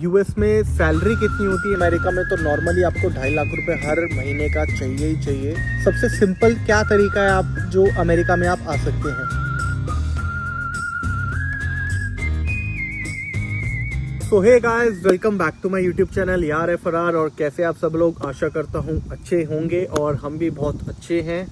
US में salary कितनी होती है? अमेरिका में तो नॉर्मली आपको 2.5 लाख रुपए हर महीने का चाहिए ही चाहिए। सबसे सिंपल क्या तरीका है आप जो अमेरिका में आप आ सकते हैं? So hey guys, welcome back to my YouTube channel यार है फरार। और कैसे आप सब लोग? आशा करता हूँ अच्छे होंगे और हम भी बहुत अच्छे हैं।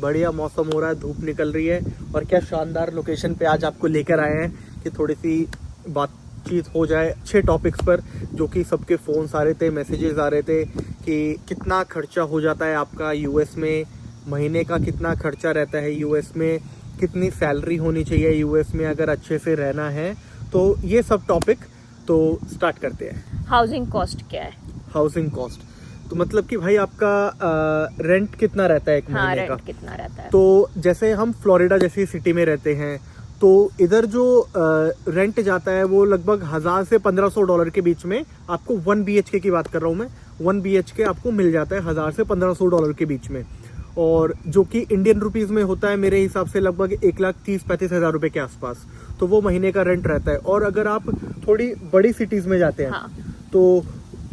बढ़िया मौसम हो रहा है, धूप निकल रही है और क्या शानदार लोकेशन पे आज आपको लेकर आए हैं कि थोड़ी सी बातचीत हो जाए अच्छे टॉपिक्स पर, जो कि सबके फ़ोन्स आ रहे थे, मैसेजेस आ रहे थे कि कितना खर्चा हो जाता है आपका यूएस में, महीने का कितना खर्चा रहता है यूएस में, कितनी सैलरी होनी चाहिए यूएस में अगर अच्छे से रहना है। तो ये सब टॉपिक तो स्टार्ट करते हैं। हाउसिंग कॉस्ट क्या है? हाउसिंग कॉस्ट तो मतलब कि भाई आपका रेंट कितना रहता है एक महीने का? रेंट कितना रहता है? तो जैसे हम फ्लोरिडा जैसी सिटी में रहते हैं तो इधर जो रेंट जाता है वो लगभग 1000 से $1500 के बीच में। आपको 1 BHK की बात कर रहा हूँ मैं। 1 BHK आपको मिल जाता है 1000 से $1500 के बीच में, और जो कि इंडियन रुपीस में होता है मेरे हिसाब से लगभग 1,30,35 हज़ार रुपए के आसपास। तो वो महीने का रेंट रहता है। और अगर आप थोड़ी बड़ी सिटीज में जाते हैं हाँ। तो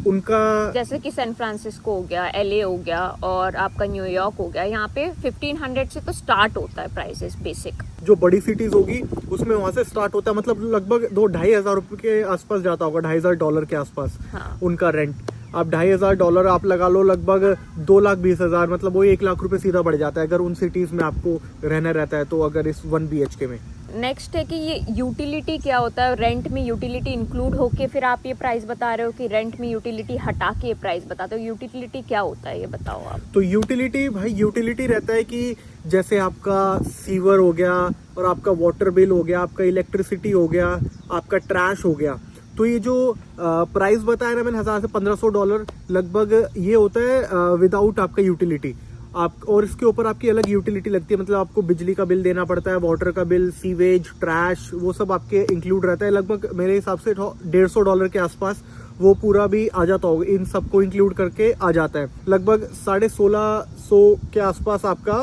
उनका जैसे कि सैन फ्रांसिस्को हो गया, LA हो गया और आपका न्यूयॉर्क हो गया, यहाँ पे 1500 से तो स्टार्ट होता है प्राइसेस बेसिक। जो बड़ी सिटीज होगी उसमें वहां से स्टार्ट होता है, मतलब लगभग 2-2,500 रुपए के आसपास जाता होगा, $2,500 के आसपास। हाँ। उनका रेंट आप $2,500 आप लगा लो, लगभग 2,20,000, मतलब वो 1 लाख रुपए सीधा बढ़ जाता है अगर उन सिटीज में आपको रहना रहता है तो, अगर इस 1 BHK में। नेक्स्ट है कि ये यूटिलिटी क्या होता है। रेंट में यूटिलिटी इंक्लूड होके फिर आप ये प्राइस बता रहे हो कि रेंट में यूटिलिटी हटा के ये प्राइस बताते हो। यूटिलिटी क्या होता है ये बताओ आप। तो यूटिलिटी भाई, यूटिलिटी रहता है कि जैसे आपका सीवर हो गया और आपका वाटर बिल हो गया, आपका इलेक्ट्रिसिटी हो गया, आपका ट्रैश हो गया। तो ये जो प्राइस बताया ना मैंने, 1000 से $1500 लगभग, ये होता है विदाउट आपका यूटिलिटी। आप और इसके ऊपर आपकी अलग यूटिलिटी लगती है, मतलब आपको बिजली का बिल देना पड़ता है, वाटर का बिल, सीवेज, ट्रैश, वो सब आपके इंक्लूड रहता है। लगभग मेरे हिसाब से $150 के आसपास वो पूरा भी आ जाता होगा, इन सबको इंक्लूड करके आ जाता है। लगभग 1650 के आसपास आपका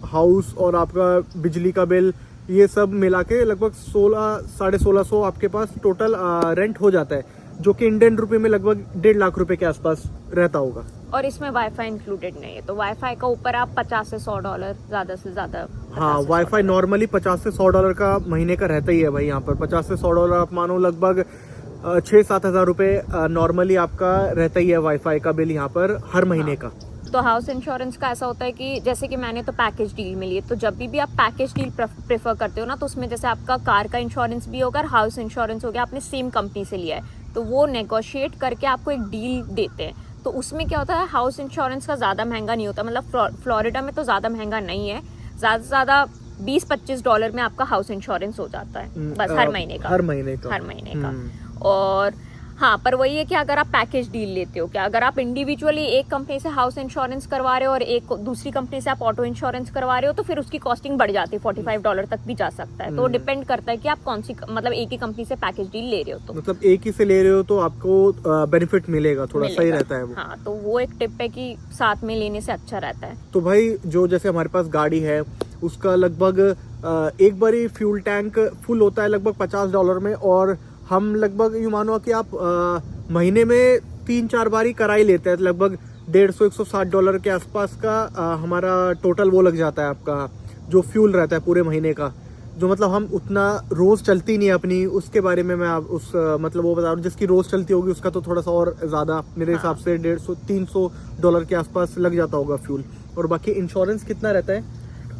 हाउस और आपका बिजली का बिल, ये सब मिला के लगभग 1600-1650 आपके पास टोटल रेंट हो जाता है, जो कि इंडियन रुपए में लगभग 1.5 लाख रुपए के आसपास रहता होगा। और इसमें वाईफाई इंक्लूडेड नहीं है, तो वाईफाई का ऊपर आप $50 से $100 ज्यादा से ज्यादा। हाँ, वाईफाई नॉर्मली $50 से $100 का महीने का रहता ही है भाई यहाँ पर। $50 से $100 आप मानो लगभग 6-7 हज़ार रुपए नॉर्मली आपका रहता ही है वाईफाई का बिल यहाँ पर हर महीने का। तो हाउस इंश्योरेंस का ऐसा होता है कि जैसे कि मैंने तो पैकेज डील में लिए, तो जब भी आप पैकेज डील प्रेफर करते हो ना, तो उसमें जैसे आपका कार का इंश्योरेंस भी होगा और हाउस इंश्योरेंस हो गया, आपने सेम कंपनी से लिया है, तो वो नेगोशिएट करके आपको एक डील देते हैं। तो उसमें क्या होता है, हाउस इंश्योरेंस का ज़्यादा महंगा नहीं होता, मतलब फ्लोरिडा में तो ज़्यादा महंगा नहीं है, ज़्यादा से ज़्यादा $20-25 में आपका हाउस इंश्योरेंस हो जाता है बस हर महीने का। हर महीने का। और हाँ, पर वही है कि अगर आप पैकेज डील लेते हो, क्या अगर आप इंडिविजुअली एक कंपनी से हाउस इंश्योरेंस करवा रहे हो और एक दूसरी कंपनी से आप ऑटो इंश्योरेंस करवा रहे हो, तो फिर उसकी कॉस्टिंग बढ़ जाती है, $45 तक भी जा सकता है। तो डिपेंड करता है कि आप कौन सी, मतलब एक ही कंपनी से पैकेज डील ले रहे हो, तो मतलब एक ही से ले रहे हो तो आपको बेनिफिट मिलेगा, थोड़ा सही रहता है वो। हाँ, तो वो एक टिप है कि साथ में लेने से अच्छा रहता है। तो भाई जो जैसे हमारे पास गाड़ी है उसका लगभग एक बारी फ्यूल टैंक फुल होता है लगभग $50 में, और हम लगभग यूँ मानो कि आप महीने में 3-4 बारी करा ही लेते हैं, लगभग $150-160 के आसपास का हमारा टोटल वो लग जाता है आपका, जो फ्यूल रहता है पूरे महीने का। जो मतलब हम उतना रोज चलती नहीं है अपनी, उसके बारे में मैं उस मतलब वो बता रहा हूँ। जिसकी रोज चलती होगी उसका तो थोड़ा सा और ज्यादा, मेरे हिसाब से $150-300 के आसपास लग जाता होगा फ्यूल। और बाकी इंश्योरेंस कितना रहता है?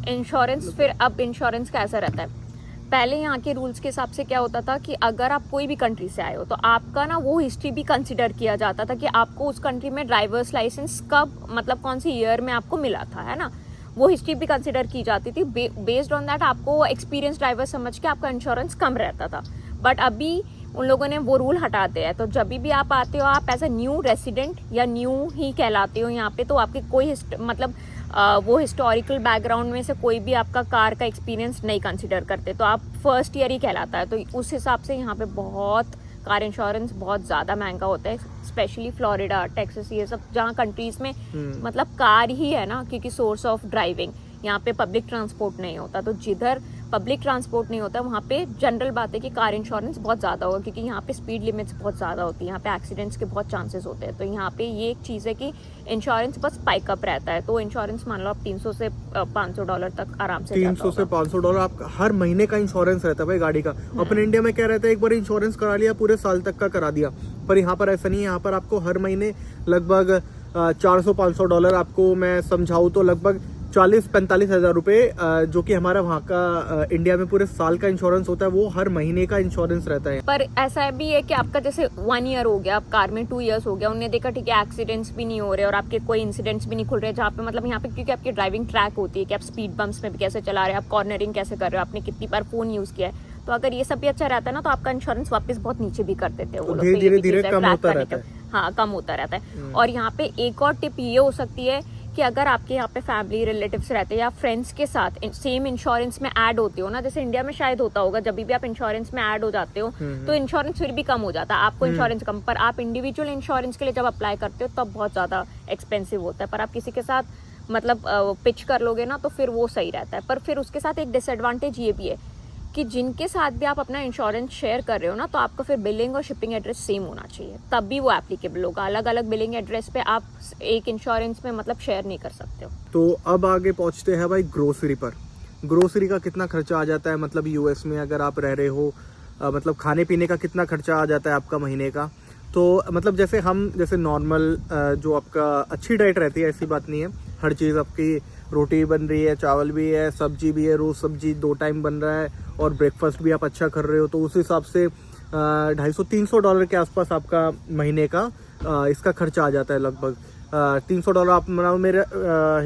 इंश्योरेंस फिर अब इंश्योरेंस कैसा रहता है, पहले यहाँ के रूल्स के हिसाब से क्या होता था कि अगर आप कोई भी कंट्री से आए हो तो आपका ना वो हिस्ट्री भी कंसिडर किया जाता था कि आपको उस कंट्री में ड्राइवर्स लाइसेंस कब, मतलब कौन सी ईयर में आपको मिला था, है ना, वो हिस्ट्री भी कंसिडर की जाती थी। बेस्ड ऑन दैट आपको एक्सपीरियंस ड्राइवर समझ के आपका इंश्योरेंस कम रहता था। बट अभी उन लोगों ने वो रूल हटा दिया है, तो जब भी आप आते हो, आप एज अ न्यू रेसिडेंट या न्यू ही कहलाते हो यहाँ पे, तो आपके कोई मतलब वो हिस्टोरिकल बैकग्राउंड में से कोई भी आपका कार का एक्सपीरियंस नहीं कंसिडर करते, तो आप फर्स्ट ईयर ही कहलाता है। तो उस हिसाब से यहाँ पे बहुत कार इंश्योरेंस बहुत ज़्यादा महंगा होता है, स्पेशली फ्लोरिडा, टेक्सास, ये सब जहाँ कंट्रीज में मतलब कार ही है ना, क्योंकि सोर्स ऑफ ड्राइविंग यहाँ पे पब्लिक ट्रांसपोर्ट नहीं होता, तो जिधर पब्लिक ट्रांसपोर्ट नहीं होता, वहाँ पे जनरल बात है कि कार इंश्योरेंस बहुत ज़्यादा होगा, क्योंकि यहाँ पे स्पीड लिमिट्स बहुत ज़्यादा होती है, यहाँ पे एक्सीडेंट्स के बहुत चांसेस होते हैं। तो यहाँ पे ये एक चीज़ है कि इंश्योरेंस बस स्पाइक अप रहता है। तो इंश्योरेंस मान लो आप $300 से $500 तक आराम से जाता 300 से होगा। $500 आपका हर महीने का इंश्योरेंस रहता है भाई गाड़ी का। अपने इंडिया में क्या रहता है, एक बार इंश्योरेंस करा लिया पूरे साल तक का करा दिया, पर यहाँ पर ऐसा नहीं है। यहाँ पर आपको हर महीने लगभग $400-500 आपको मैं समझाऊँ तो लगभग 40-45 हज़ार रुपये, जो कि हमारा वहाँ का इंडिया में पूरे साल का इंश्योरेंस होता है, वो हर महीने का इंश्योरेंस रहता है। पर ऐसा भी है कि आपका जैसे 1 ईयर हो गया, आप कार में 2 इयर्स हो गया, उन्होंने देखा ठीक है एक्सीडेंट्स भी नहीं हो रहे और आपके कोई इंसिडेंट्स भी नहीं खुल रहे, जहाँ पे मतलब यहाँ पे क्योंकि आपकी ड्राइविंग ट्रैक होती है कि आप स्पीड बम्प्स में भी कैसे चला रहे हैं, आप कॉर्नरिंग कैसे कर रहे हो, आपने कितनी बार फोन यूज किया है। तो अगर ये सब भी अच्छा रहता है ना, तो आपका इंश्योरेंस वापस बहुत नीचे भी कर देते हैं वो लोग। तो ये भी धीरे-धीरे चीज़ है, कम track होता करने रहता का। हाँ, कम होता रहता है। और यहाँ पे एक और टिप ये हो सकती है कि अगर आपके यहाँ पे फैमिली रिलेटिव्स रहते हैं या फ्रेंड्स के साथ सेम इंश्योरेंस में ऐड होते हो ना, जैसे इंडिया में शायद होता होगा, जब भी आप इंश्योरेंस में ऐड हो जाते हो तो इंश्योरेंस फिर भी कम हो जाता है, आपको इंश्योरेंस कम, पर आप इंडिविजुअल इंश्योरेंस के लिए जब अप्लाई करते हो तब बहुत ज़्यादा एक्सपेंसिव होता है। पर आप किसी के साथ मतलब पिच कर लोगे ना तो फिर वो सही रहता है। पर फिर उसके साथ एक डिसएडवांटेज ये भी है कि जिनके साथ भी आप अपना इंश्योरेंस शेयर कर रहे हो ना, तो आपका फिर बिलिंग और शिपिंग एड्रेस सेम होना चाहिए, तब भी वो एप्लीकेबल होगा। अलग अलग बिलिंग एड्रेस पे आप एक इंश्योरेंस में मतलब शेयर नहीं कर सकते हो। तो अब आगे पहुंचते हैं भाई ग्रोसरी पर। ग्रोसरी का कितना खर्चा आ जाता है, मतलब यूएस में अगर आप रह रहे हो, मतलब खाने पीने का कितना खर्चा आ जाता है आपका महीने का। तो मतलब जैसे नॉर्मल जो आपका अच्छी डाइट रहती है, ऐसी बात नहीं है, हर चीज़ आपकी रोटी बन रही है, चावल भी है, सब्जी भी है, रोज़ सब्जी 2 टाइम बन रहा है और ब्रेकफास्ट भी आप अच्छा कर रहे हो, तो उस हिसाब से $250-300 के आसपास आपका महीने का इसका खर्चा आ जाता है। लगभग $300 आप मेरे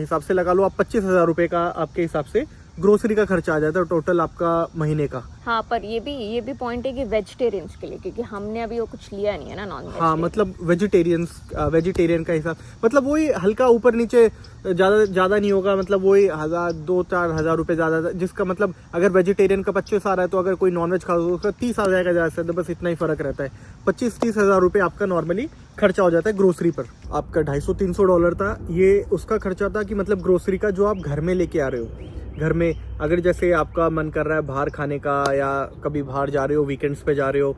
हिसाब से लगा लो, आप 25,000 रुपये का आपके हिसाब से ग्रोसरी का खर्चा आ जाता है टोटल आपका महीने का। हाँ, पर ये भी पॉइंट है कि वेजिटेरियंस के लिए, क्योंकि हमने अभी वो कुछ लिया नहीं है ना नॉन वेज। हाँ, मतलब वेजिटेरियन का हिसाब मतलब वही हल्का ऊपर नीचे, ज़्यादा नहीं होगा, मतलब वही 2-4 हज़ार रुपये ज़्यादा, जिसका मतलब अगर वेजिटेरियन का 25 आ रहा है तो अगर कोई नॉनवेज खा तो उसका 30 आ जाएगा ज़्यादा से, तो बस इतना ही फ़र्क रहता है। 25-30 हज़ार रुपये आपका नॉर्मली खर्चा हो जाता है ग्रोसरी पर। आपका $250-300 था, ये उसका खर्चा था कि मतलब ग्रोसरी का जो आप घर में लेके आ रहे हो। घर में अगर जैसे आपका मन कर रहा है बाहर खाने का, या कभी बाहर जा रहे हो, वीकेंड्स पे जा रहे हो,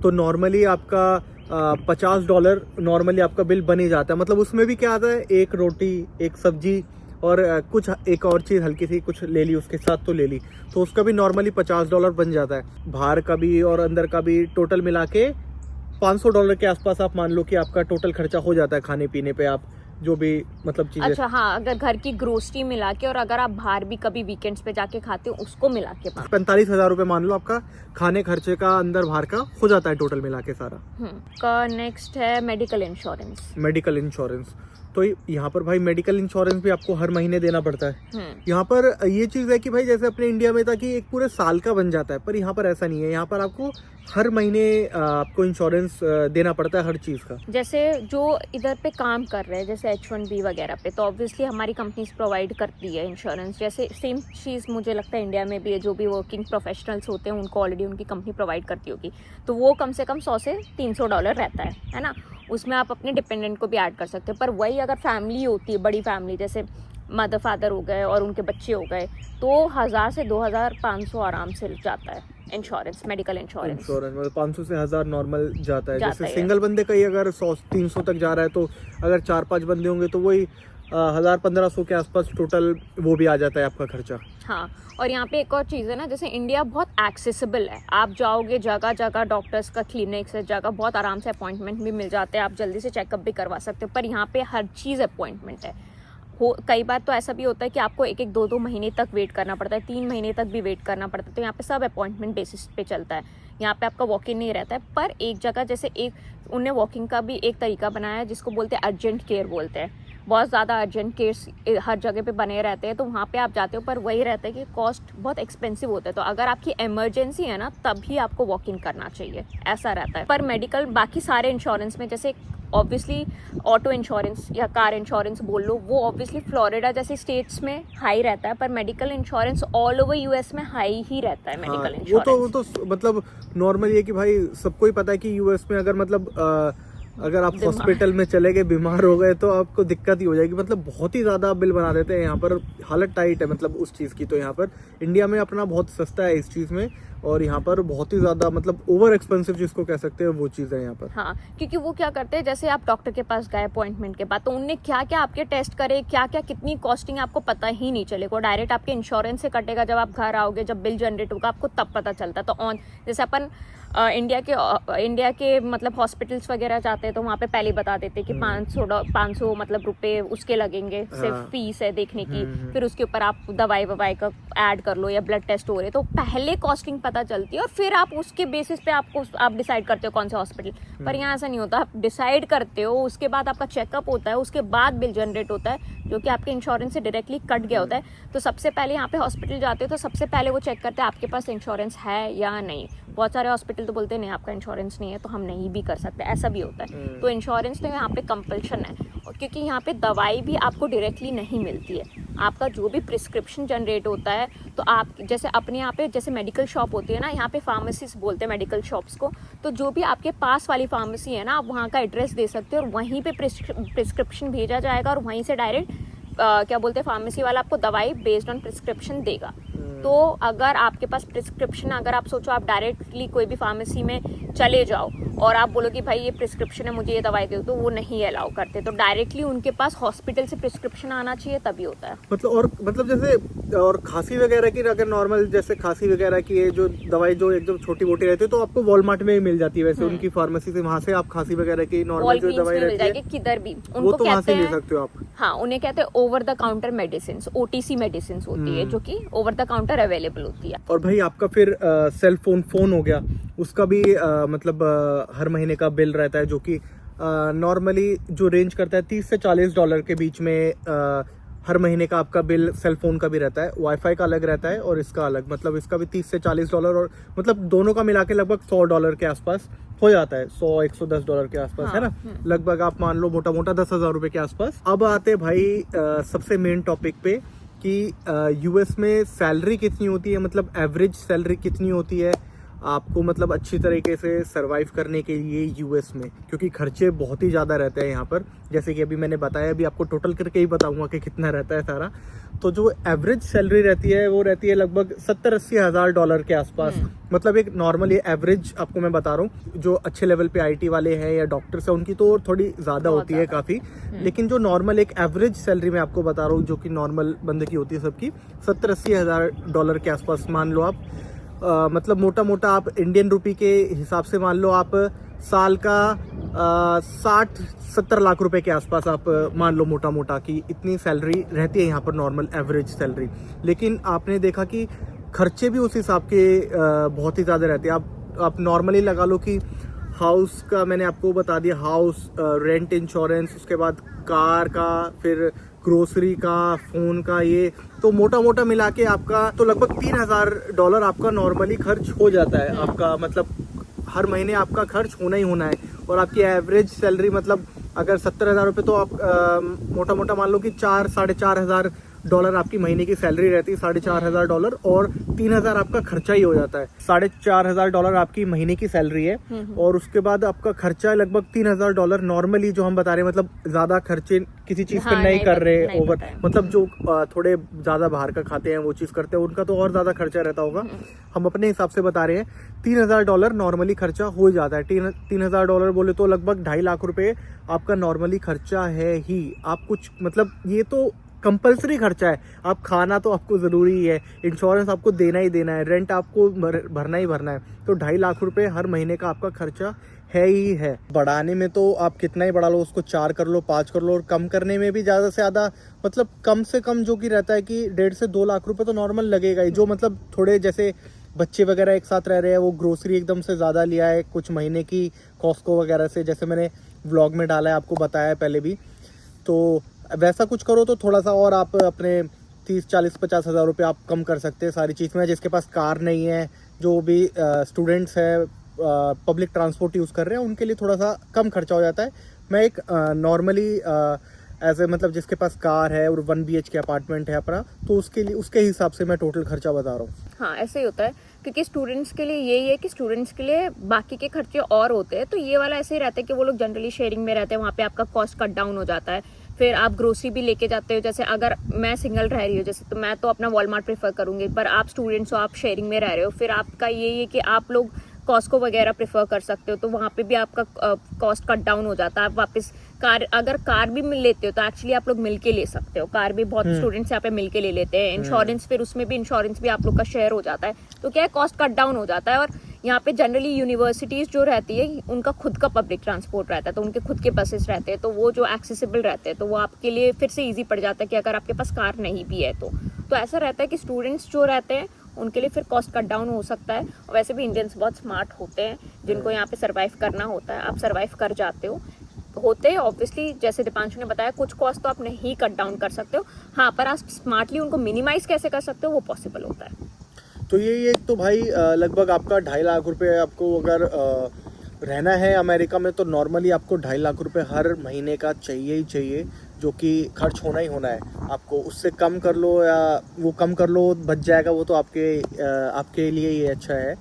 तो नॉर्मली आपका $50 नॉर्मली आपका बिल बन ही जाता है। मतलब उसमें भी क्या आता है, एक रोटी, एक सब्जी और कुछ एक और चीज़ हल्की सी कुछ ले ली उसके साथ तो ले ली, तो उसका भी नॉर्मली $50 बन जाता है। बाहर का भी और अंदर का भी टोटल मिला के $500 के आसपास आप मान लो कि आपका टोटल खर्चा हो जाता है खाने पीने पे, आप जो भी मतलब चीजें। अच्छा, हाँ, अगर घर की ग्रोसरी मिला के और अगर आप बाहर भी कभी वीकेंड्स पे जाके खाते हो उसको मिला के 45,000 रुपये मान लो आपका खाने खर्चे का अंदर बाहर का हो जाता है टोटल मिला के सारा। का नेक्स्ट है मेडिकल इंश्योरेंस। मेडिकल इंश्योरेंस, तो यहाँ पर भाई मेडिकल इंश्योरेंस भी आपको हर महीने देना पड़ता है। यहाँ पर ये चीज़ है कि भाई जैसे अपने इंडिया में था कि एक पूरे साल का बन जाता है, पर यहाँ पर ऐसा नहीं है। यहाँ पर आपको हर महीने आपको इंश्योरेंस देना पड़ता है हर चीज़ का। जैसे जो इधर पे काम कर रहे हैं जैसे H1B वगैरह पे, तो ऑब्वियसली हमारी कंपनीज प्रोवाइड करती है इंश्योरेंस। जैसे सेम चीज़ मुझे लगता है इंडिया में भी है, जो भी वर्किंग प्रोफेशनल्स होते हैं उनको ऑलरेडी उनकी कंपनी प्रोवाइड करती होगी, तो वो कम से कम $100 से $300 रहता है ना। उसमें आप अपने डिपेंडेंट को भी ऐड कर सकते हो। पर वही अगर फैमिली होती है, बड़ी फैमिली जैसे मदर फादर हो गए और उनके बच्चे हो गए, तो 1000 से 2500 आराम से जाता है इंश्योरेंस, मेडिकल इंश्योरेंस मतलब 500 से 1000 नॉर्मल जाता है। जैसे है। सिंगल बंदे का ही अगर 100-300 तक जा रहा है, तो अगर 4-5 बंदे होंगे तो वही 1000-1500 के आसपास टोटल वो भी आ जाता है आपका खर्चा। हाँ, और यहाँ पे एक और चीज़ है ना, जैसे इंडिया बहुत एक्सेसिबल है, आप जाओगे जगह जगह डॉक्टर्स का क्लिनिक्स है, जगह बहुत आराम से अपॉइंटमेंट भी मिल जाते हैं, आप जल्दी से चेकअप भी करवा सकते हो। पर यहाँ पे हर चीज़ अपॉइंटमेंट है। कई बार तो ऐसा भी होता है कि आपको 1-2 महीने तक वेट करना पड़ता है, 3 महीने तक भी वेट करना पड़ता है। तो यहाँ पे सब अपॉइंटमेंट बेसिस पे चलता है, यहाँ पे आपका वॉक इन नहीं रहता है। पर एक जगह जैसे उनने वॉकिंग का भी एक तरीका बनाया है जिसको बोलते हैं अर्जेंट केयर बोलते हैं। बहुत ज़्यादा अर्जेंट केयर्स हर जगह पे बने रहते हैं, तो वहाँ पे आप जाते हो, पर वही रहता है कि कॉस्ट बहुत एक्सपेंसिव होता है। तो अगर आपकी इमरजेंसी है ना, तभी आपको वॉक इन करना चाहिए, ऐसा रहता है। पर मेडिकल बाकी सारे इंश्योरेंस में, जैसे ऑब्वियसली ऑटो इंश्योरेंस या कार इंश्योरेंस बोल लो, वो ऑब्वियसली फ्लोरिडा जैसे स्टेट्स में हाई रहता है, पर medical insurance all over US में हाई ही रहता है मेडिकल इंश्योरेंस। वो तो मतलब नॉर्मल ये कि भाई सबको ही पता है कि यूएस में अगर मतलब अगर आप हॉस्पिटल में चले गए, बीमार हो गए, तो आपको दिक्कत ही हो जाएगी। मतलब बहुत ही ज़्यादा बिल बना देते हैं यहाँ पर, हालत टाइट है मतलब उस चीज़ की। तो यहाँ पर इंडिया में अपना बहुत सस्ता है इस चीज़ में, और यहाँ पर बहुत ही ज़्यादा मतलब ओवर एक्सपेंसिव जिसको कह सकते हैं वो चीज़ है यहाँ पर। हाँ, क्योंकि वो क्या करते हैं, जैसे आप डॉक्टर के पास गए अपॉइंटमेंट के बाद, तो उनने क्या क्या आपके टेस्ट करे, क्या क्या कितनी कॉस्टिंग आपको पता ही नहीं चलेगा। डायरेक्ट आपके इंश्योरेंस से कटेगा, जब आप घर आओगे, जब बिल जनरेट होगा आपको तब पता चलता। तो ऑन जैसे अपन इंडिया के मतलब हॉस्पिटल्स वगैरह जाते हैं, तो वहाँ पे पहले ही बता देते कि 500 मतलब रुपए उसके लगेंगे, सिर्फ फीस है देखने की। फिर उसके ऊपर आप दवाई ववाई का ऐड कर लो या ब्लड टेस्ट हो रहे, तो पहले कॉस्टिंग पता चलती है और फिर आप उसके बेसिस पे आप डिसाइड करते हो कौन सा हॉस्पिटल। पर यहाँ ऐसा नहीं होता, आप डिसाइड करते हो, उसके बाद आपका चेकअप होता है, उसके बाद बिल जनरेट होता है जो कि आपके इंश्योरेंस से डायरेक्टली कट गया होता है। तो सबसे पहले यहाँ पे हॉस्पिटल जाते हो तो सबसे पहले वो चेक करते हैं आपके पास इंश्योरेंस है या नहीं। बहुत सारे हॉस्पिटल तो बोलते हैं नहीं आपका इंश्योरेंस नहीं है तो हम नहीं भी कर सकते, ऐसा भी होता है। तो इंश्योरेंस तो यहाँ पे कंपल्शन है, और क्योंकि यहाँ पे दवाई भी आपको डायरेक्टली नहीं मिलती है। आपका जो भी प्रिस्क्रिप्शन जनरेट होता है, तो आप जैसे अपने यहाँ पे जैसे मेडिकल शॉप होती है ना, यहाँ पे फार्मेसिस्ट बोलते हैं मेडिकल शॉप्स को, तो जो भी आपके पास वाली फार्मेसी है ना, आप वहाँ का एड्रेस दे सकते हो और वहीं पे प्रिस्क्रिप्शन भेजा जाएगा और वहीं से डायरेक्ट क्या बोलते हैं फार्मेसी वाला आपको दवाई बेस्ड ऑन प्रिस्क्रिप्शन देगा। तो अगर आपके पास प्रिस्क्रिप्शन, अगर आप सोचो आप डायरेक्टली कोई भी फार्मेसी में चले जाओ और आप बोलो कि भाई ये प्रिस्क्रिप्शन है मुझे ये दवाई दे दो, तो वो नहीं अलाउ करते। तो डायरेक्टली उनके पास हॉस्पिटल से प्रिस्क्रिप्शन आना चाहिए तभी होता है। मतलब जैसे और खांसी वगैरह की, अगर नॉर्मल जैसे खांसी वगैरह की जो दवाई जो एकदम छोटी मोटी रहती है तो आपको वॉलमार्ट में ही मिल जाती है वैसे उनकी फार्मेसी से, वहाँ से आप खांसी वगैरह की नॉर्मल जो दवाई रहती है किधर भी वो उनको तो वहाँ से कहते ले हैं। सकते हो आप। हाँ, उन्हें कहते हैं over the counter medicine, OTC medicine होती है जो कि ओवर द काउंटर अवेलेबल होती है। और भाई आपका फिर सेल फोन हो गया, उसका भी मतलब हर महीने का बिल रहता है जो कि नॉर्मली जो रेंज करता है $30 से $40 के बीच में हर महीने का आपका बिल सेल फोन का भी रहता है। वाईफाई का अलग रहता है और इसका अलग, मतलब इसका भी $30 से $40 और मतलब दोनों का मिला के लगभग $100 के आसपास हो जाता है, $100-110 के आसपास। हाँ, है ना, लगभग आप मान लो मोटा मोटा 10,000 रुपए के आसपास। अब आते भाई सबसे मेन टॉपिक पे कि यूएस में सैलरी कितनी होती है, मतलब एवरेज सैलरी कितनी होती है आपको मतलब अच्छी तरीके से सरवाइव करने के लिए यूएस में, क्योंकि खर्चे बहुत ही ज़्यादा रहते हैं यहाँ पर। जैसे कि अभी मैंने बताया, अभी आपको टोटल करके ही बताऊंगा कि कितना रहता है सारा। तो जो एवरेज सैलरी रहती है वो रहती है लगभग $70-80 हज़ार के आसपास। मतलब एक नॉर्मल ये एवरेज आपको मैं बता रहा हूँ, जो अच्छे लेवल पे आईटी वाले हैं या डॉक्टर्स हैं उनकी तो थोड़ी ज़्यादा होती है काफ़ी, लेकिन जो नॉर्मल एक एवरेज सैलरी मैं आपको बता रहा हूँ जो कि नॉर्मल बंदे की होती है सबकी, $70-80 हज़ार के आसपास मान लो आप। मतलब मोटा मोटा आप इंडियन रुपी के हिसाब से मान लो आप साल का 60-70 लाख रुपए के आसपास आप मान लो मोटा मोटा कि इतनी सैलरी रहती है यहाँ पर, नॉर्मल एवरेज सैलरी। लेकिन आपने देखा कि खर्चे भी उस हिसाब के बहुत ही ज़्यादा रहते हैं। आप नॉर्मली लगा लो कि हाउस का मैंने आपको बता दिया, हाउस रेंट, इंश्योरेंस, उसके बाद कार का, फिर ग्रोसरी का, फोन का, ये तो मोटा मोटा मिला के आपका तो लगभग $3,000 आपका नॉर्मली खर्च हो जाता है। आपका मतलब हर महीने आपका खर्च होना ही होना है। और आपकी एवरेज सैलरी मतलब अगर 70,000 रुपये, तो आप मोटा मोटा मान लो कि $4-4.5 आपकी महीने की सैलरी रहती है, $4,500 और 3,000 आपका खर्चा ही हो जाता है। $4,500 आपकी महीने की सैलरी है और उसके बाद आपका खर्चा लगभग $3,000 नॉर्मली जो हम बता रहे हैं, मतलब ज्यादा खर्चे किसी चीज पे नहीं कर रहे ओवर, मतलब जो थोड़े ज्यादा बाहर का खाते हैं वो चीज करते हैं उनका तो और ज्यादा खर्चा रहता होगा। हम अपने हिसाब से बता रहे हैं $3,000 नॉर्मली खर्चा हो जाता है। $3,000 बोले तो लगभग 2.5 लाख रुपए आपका नॉर्मली खर्चा है ही। आप कुछ मतलब ये तो कंपलसरी खर्चा है, आप खाना तो आपको ज़रूरी ही है, इंश्योरेंस आपको देना ही देना है, रेंट आपको भरना ही भरना है। तो 2.5 लाख रुपए हर महीने का आपका खर्चा है ही है। बढ़ाने में तो आप कितना ही बढ़ा लो, उसको 4 कर लो, 5 कर लो, और कम करने में भी ज़्यादा से ज़्यादा मतलब कम से कम जो कि रहता है कि 1.5 से 2 लाख रुपए तो नॉर्मल लगेगा ही। जो मतलब थोड़े जैसे बच्चे वगैरह एक साथ रह रहे हैं, वो ग्रोसरी एकदम से ज़्यादा लिया है कुछ महीने की कॉस्को वगैरह से, जैसे मैंने व्लॉग में डाला है, आपको बताया है पहले भी, तो वैसा कुछ करो तो थोड़ा सा और आप अपने 30-40-50 हज़ार रुपये आप कम कर सकते हैं सारी चीज़ में। जिसके पास कार नहीं है, जो भी स्टूडेंट्स है, पब्लिक ट्रांसपोर्ट यूज़ कर रहे हैं, उनके लिए थोड़ा सा कम खर्चा हो जाता है। मैं एक नॉर्मली एज ए मतलब जिसके पास कार है और 1 BHK अपार्टमेंट है अपना, तो उसके लिए उसके हिसाब से मैं टोटल खर्चा बता रहा हूँ। हाँ, ऐसे ही होता है। क्योंकि स्टूडेंट्स के लिए यही है कि स्टूडेंट्स के लिए बाकी के खर्चे और होते हैं, तो ये वाला ऐसे ही रहता है कि वो लोग जनरली शेयरिंग में रहते हैं, वहाँ पे आपका कॉस्ट कट डाउन हो जाता है। फिर आप ग्रोसरी भी लेके जाते हो, जैसे अगर मैं सिंगल रह रही हूँ जैसे, तो मैं तो अपना वॉलमार्ट प्रेफर करूँगी, पर आप स्टूडेंट्स हो, आप शेयरिंग में रह रहे हो, फिर आपका यही है कि आप लोग कॉस्को वगैरह प्रेफर कर सकते हो, तो वहाँ पे भी आपका कॉस्ट कट डाउन हो जाता है। आप वापस कार, अगर कार भी मिल लेते हो तो एक्चुअली आप लोग मिल के ले सकते हो, कार भी बहुत स्टूडेंट्स यहाँ पे मिल के ले लेते हैं। इंश्योरेंस, फिर उसमें भी इंश्योरेंस भी आप लोग का शेयर हो जाता है, तो क्या है कॉस्ट कट डाउन हो जाता है। और यहाँ पे जनरली यूनिवर्सिटीज़ जो रहती है उनका खुद का पब्लिक ट्रांसपोर्ट रहता है, तो उनके खुद के बसेस रहते हैं, तो वो जो एक्सेसिबल रहते हैं, तो वो आपके लिए फिर से ईजी पड़ जाता है कि अगर आपके पास कार नहीं भी है तो ऐसा रहता है कि स्टूडेंट्स जो रहते हैं उनके लिए फिर कॉस्ट कट डाउन हो सकता है। और वैसे भी इंडियंस बहुत स्मार्ट होते हैं, जिनको यहाँ पे सर्वाइव करना होता है, आप सर्वाइव कर जाते हो होते हैं। ऑब्वियसली जैसे दीपांशु ने बताया, कुछ कॉस्ट तो आप नहीं कट डाउन कर सकते हो, हाँ, पर आप स्मार्टली उनको मिनिमाइज कैसे कर सकते हो वो पॉसिबल होता है। तो ये एक तो भाई लगभग आपका 2.5 लाख रुपए आपको अगर रहना है अमेरिका में, तो नॉर्मली आपको 2.5 लाख रुपए हर महीने का चाहिए ही चाहिए, जो कि खर्च होना ही होना है आपको। उससे कम कर लो या वो कम कर लो, बच जाएगा, वो तो आपके लिए ये अच्छा है।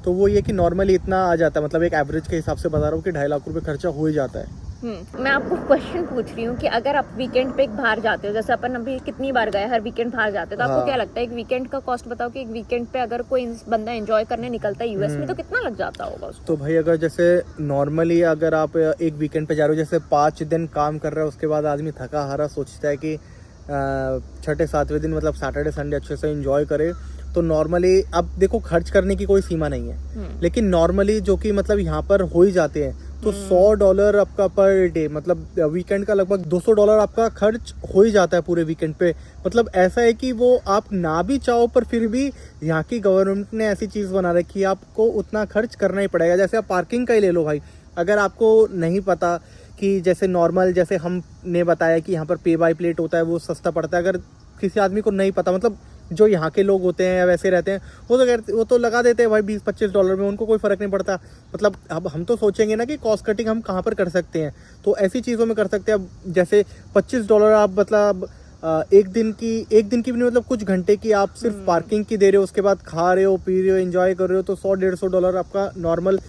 तो वो ये कि नॉर्मली इतना आ जाता है, मतलब एक एवरेज के हिसाब से बता रहा हूँ कि 2.5 लाख रुपए खर्चा हो ही जाता है। मैं आपको क्वेश्चन पूछ रही हूँ कि अगर आप वीकेंड पे एक बाहर जाते हो, जैसे अपन अभी कितनी बार गए, हर वीकेंड बाहर जाते हो, तो आपको क्या लगता है एक वीकेंड का कॉस्ट बताओ कि एक वीकेंड पे अगर कोई बंदा एंजॉय करने निकलता है यूएस में, तो कितना लग जाता होगा उसको? तो भाई अगर जैसे नॉर्मली अगर आप एक वीकेंड पे जा रहे हो, जैसे 5 दिन काम कर रहे हो, उसके बाद आदमी थका हारा सोचता है कि 6-7वें दिन मतलब सैटरडे संडे अच्छे से एंजॉय करे, तो नॉर्मली अब देखो खर्च करने की कोई सीमा नहीं है, लेकिन नॉर्मली जो कि मतलब यहाँ पर हो ही जाते हैं, तो $100 आपका पर डे, मतलब वीकेंड का लगभग $200 आपका खर्च हो ही जाता है पूरे वीकेंड पे। मतलब ऐसा है कि वो आप ना भी चाहो, पर फिर भी यहाँ की गवर्नमेंट ने ऐसी चीज़ बना रखी है आपको उतना खर्च करना ही पड़ेगा। जैसे आप पार्किंग का ही ले लो भाई, अगर आपको नहीं पता कि जैसे नॉर्मल, जैसे हमने बताया कि यहाँ पर पे बाय प्लेट होता है, वो सस्ता पड़ता है, अगर किसी आदमी को नहीं पता, मतलब जो यहाँ के लोग होते हैं या वैसे रहते हैं, वो तो लगा देते हैं भाई $20-25 में, उनको कोई फ़र्क नहीं पड़ता। मतलब अब हम तो सोचेंगे ना कि कॉस्ट कटिंग हम कहाँ पर कर सकते हैं, तो ऐसी चीज़ों में कर सकते हैं। अब जैसे $25 आप मतलब एक दिन की भी नहीं, मतलब कुछ घंटे की आप सिर्फ पार्किंग की दे रहे हो, उसके बाद खा रहे हो, पी रहे हो, एंजॉय कर रहे हो, तो $100-150 आपका नॉर्मल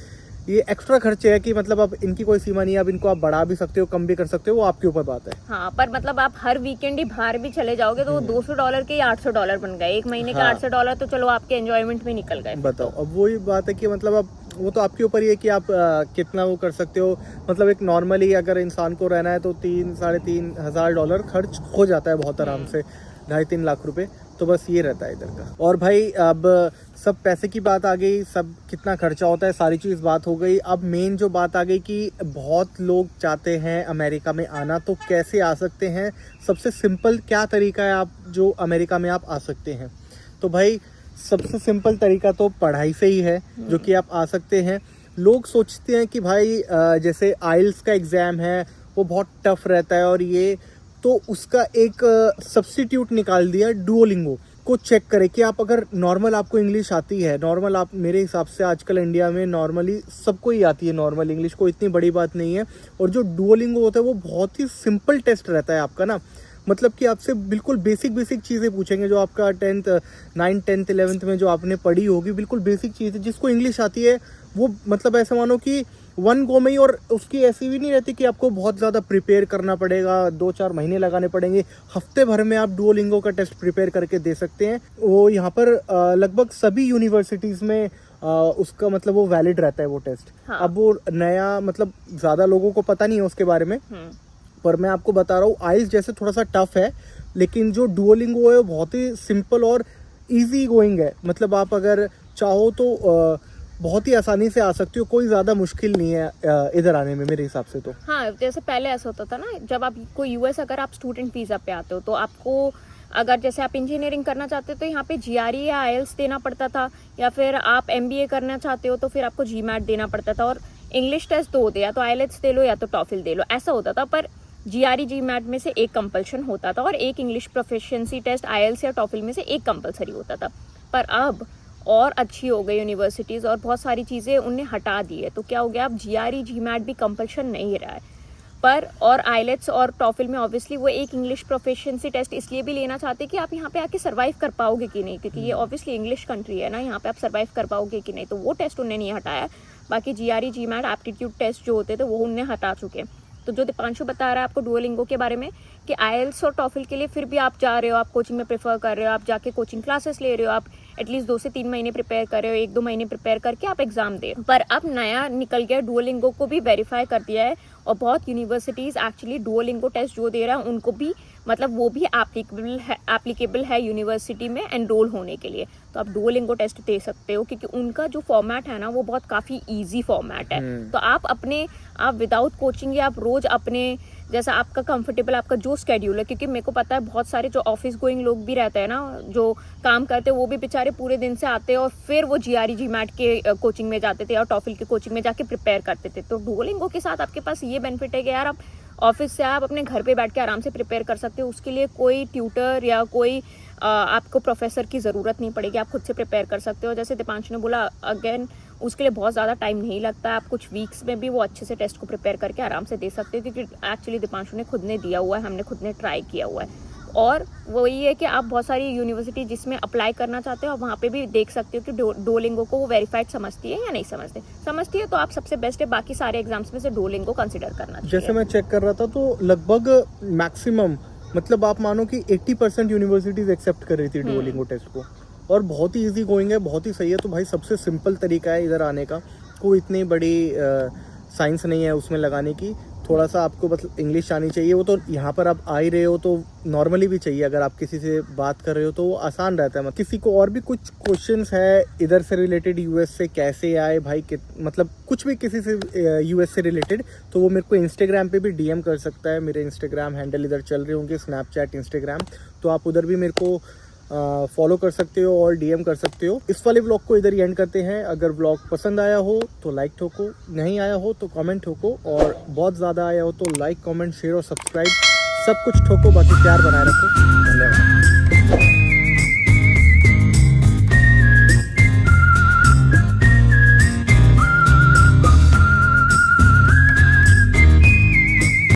ये एक्स्ट्रा खर्चे है कि मतलब अब इनकी कोई सीमा नहीं है, अब इनको आप बढ़ा भी सकते हो, कम भी कर सकते हो, वो आपके ऊपर बात है। हाँ, पर मतलब आप हर वीकेंड ही बाहर भी चले जाओगे तो $200 के $800 बन गए, एक महीने का $800 तो चलो आपके एंजॉयमेंट में निकल गए। बताओ, अब वही बात है कि मतलब अब वो तो आपके ऊपर ही है कि आप कितना वो कर सकते हो। मतलब एक नॉर्मली अगर इंसान को रहना है तो $3-3,500 खर्च हो जाता है बहुत आराम से, 2.5-3 लाख रुपए, तो बस ये रहता है इधर का। और भाई अब सब पैसे की बात आ गई, सब कितना खर्चा होता है, सारी चीज़ बात हो गई। अब मेन जो बात आ गई कि बहुत लोग चाहते हैं अमेरिका में आना, तो कैसे आ सकते हैं, सबसे सिंपल क्या तरीका है आप जो अमेरिका में आप आ सकते हैं। तो भाई सबसे सिंपल तरीका तो पढ़ाई से ही है, जो कि आप आ सकते हैं। लोग सोचते हैं कि भाई जैसे आइल्स का एग्ज़ाम है वो बहुत टफ रहता है, और ये तो उसका एक सब्स्टिट्यूट निकाल दिया डुओलिंगो को चेक करें कि आप अगर नॉर्मल आपको इंग्लिश आती है, नॉर्मल आप, मेरे हिसाब से आजकल इंडिया में नॉर्मली सबको ही आती है नॉर्मल इंग्लिश, को इतनी बड़ी बात नहीं है। और जो डुओलिंगो होता है वो बहुत ही सिंपल टेस्ट रहता है आपका ना, मतलब कि आपसे बिल्कुल बेसिक चीज़ें पूछेंगे जो आपका 9th 10th 11th में जो आपने पढ़ी होगी, बिल्कुल बेसिक चीज़ें। जिसको इंग्लिश आती है वो मतलब ऐसा मानो कि 1 गो में ही, और उसकी ऐसी भी नहीं रहती कि आपको बहुत ज़्यादा प्रिपेयर करना पड़ेगा, 2-4 महीने लगाने पड़ेंगे, हफ्ते भर में आप डुओलिंगो का टेस्ट प्रिपेयर करके दे सकते हैं। वो यहाँ पर लगभग सभी यूनिवर्सिटीज़ में उसका मतलब वो वैलिड रहता है वो टेस्ट। हाँ। अब वो नया मतलब ज़्यादा लोगों को पता नहीं है उसके बारे में, पर मैं आपको बता रहा हूँ आइल्स जैसे थोड़ा सा टफ है, लेकिन जो डुओलिंगो है वो बहुत ही सिंपल और इजी गोइंग है। मतलब आप अगर चाहो तो बहुत ही आसानी से आ सकते हो, कोई ज़्यादा मुश्किल नहीं है इधर आने में मेरे हिसाब से तो। हाँ, जैसे पहले ऐसा होता था ना, जब आप कोई यूएस अगर आप स्टूडेंट वीज़ा पे आते हो तो आपको अगर जैसे आप इंजीनियरिंग करना चाहते हो तो यहाँ पे जीआरई या आईएलटीएस देना पड़ता था, या फिर आप एमबीए करना चाहते हो तो फिर आपको जीमैट देना पड़ता था, और इंग्लिश टेस्ट 2 होते, या तो आईएलटीएस दे लो या तो टॉफिल दे लो, ऐसा होता था। पर जीआरई जीमैट में से एक कंपल्शन होता था, और एक इंग्लिश प्रोफिशिएंसी टेस्ट आईएलटीएस या टॉफिल में से एक कंपलसरी होता था। पर अब और अच्छी हो गई यूनिवर्सिटीज़, और बहुत सारी चीज़ें उनने हटा दी है, तो क्या हो गया, अब जीआरई जीमैट भी कंपल्शन नहीं रहा है। पर और आइलेट्स और टॉफिल में ऑब्वियसली वो एक इंग्लिश प्रोफिशिएंसी टेस्ट इसलिए भी लेना चाहते हैं कि आप यहाँ पे आके सर्वाइव कर पाओगे कि नहीं, क्योंकि ये ऑब्वियसली इंग्लिश कंट्री है ना, यहाँ पे आप सर्वाइव कर पाओगे कि नहीं, तो वो टेस्ट उन्होंने नहीं हटाया। बाकी GRE GMAT एप्टीट्यूड टेस्ट जो होते थे वो उन्हें हटा चुके हैं। तो जो दीपांशु बता रहा है आपको डुओलिंगो के बारे में कि IELTS और टॉफिल के लिए फिर भी आप जा रहे हो, आप कोचिंग में प्रेफर कर रहे हो, आप जाके कोचिंग क्लासेस ले रहे हो, आप एटलीस्ट 2 से 3 महीने प्रिपेयर कर रहे हो, 1-2 महीने प्रिपेयर करके आप एग्जाम दे। पर अब नया निकल गया, डुओलिंगो को भी वेरीफाई कर दिया है और बहुत यूनिवर्सिटीज़ एक्चुअली डुओलिंगो टेस्ट जो दे रहा है उनको भी मतलब वो भी एप्लीकेबल है यूनिवर्सिटी में एनरोल होने के लिए। तो आप डुओलिंगो टेस्ट दे सकते हो क्योंकि उनका जो फॉर्मेट है ना वो बहुत काफ़ी ईजी फॉर्मेट है। तो आप विदाउट कोचिंग या आप रोज़ अपने जैसा आपका कंफर्टेबल आपका जो स्केड्यूल है, क्योंकि मेरे को पता है बहुत सारे जो ऑफिस गोइंग लोग भी रहते हैं ना जो काम करते हैं वो भी बेचारे पूरे दिन से आते हैं और फिर वो GRE GMAT के कोचिंग में जाते थे और टॉफिल के कोचिंग में जाके प्रिपेयर करते थे। तो डुओलिंगो के साथ आपके पास ये बेनिफिट है कि यार आप ऑफिस से आप अपने घर पे बैठ के आराम से प्रिपेयर कर सकते हो, उसके लिए कोई ट्यूटर या कोई आपको प्रोफेसर की ज़रूरत नहीं पड़ेगी, आप खुद से प्रिपेयर कर सकते हो। जैसे दीपांशु ने बोला अगेन उसके लिए बहुत ज़्यादा टाइम नहीं लगता है, आप कुछ वीक्स में भी वो अच्छे से टेस्ट को प्रिपेयर करके आराम से दे सकते हो, क्योंकि एक्चुअली दीपांशु ने खुद ने दिया हुआ है, हमने खुद ने ट्राई किया हुआ है। और वही है कि आप बहुत सारी यूनिवर्सिटी जिसमें अप्लाई करना चाहते हो वहाँ पे भी देख सकते हो कि डुओलिंगो को वो वेरीफाइड समझती है या नहीं समझती है तो आप सबसे बेस्ट है बाकी सारे एग्जाम्स में से डुओलिंगो कंसिडर करना चाहिए। जैसे मैं चेक कर रहा था तो लगभग मैक्सिमम मतलब आप मानो कि 80% यूनिवर्सिटीज एक्सेप्ट कर रही थी डुओलिंगो टेस्ट को, और बहुत ही इजी गोइंग है, बहुत ही सही है। तो भाई सबसे सिंपल तरीका है इधर आने का, कोई इतनी बड़ी साइंस नहीं है उसमें लगाने की। थोड़ा सा आपको मतलब इंग्लिश आनी चाहिए, वो तो यहाँ पर आप आ ही रहे हो तो नॉर्मली भी चाहिए, अगर आप किसी से बात कर रहे हो तो वो आसान रहता है। मतलब किसी को और भी कुछ क्वेश्चंस है इधर से रिलेटेड, यूएस से कैसे आए भाई मतलब कुछ भी किसी से यूएस से रिलेटेड, तो वो मेरे को इंस्टाग्राम पे भी DM कर सकता है। मेरे इंस्टाग्राम हैंडल इधर चल रहे होंगे, स्नैपचैट, इंस्टाग्राम, तो आप उधर भी मेरे को फॉलो कर सकते हो और DM कर सकते हो। इस वाले व्लॉग को इधर ही एंड करते हैं। अगर व्लॉग पसंद आया हो तो लाइक ठोको, नहीं आया हो तो कमेंट ठोको, और बहुत ज़्यादा आया हो तो लाइक, कमेंट, शेयर और सब्सक्राइब सब कुछ ठोको। बाकी प्यार बनाए रखो। धन्यवाद।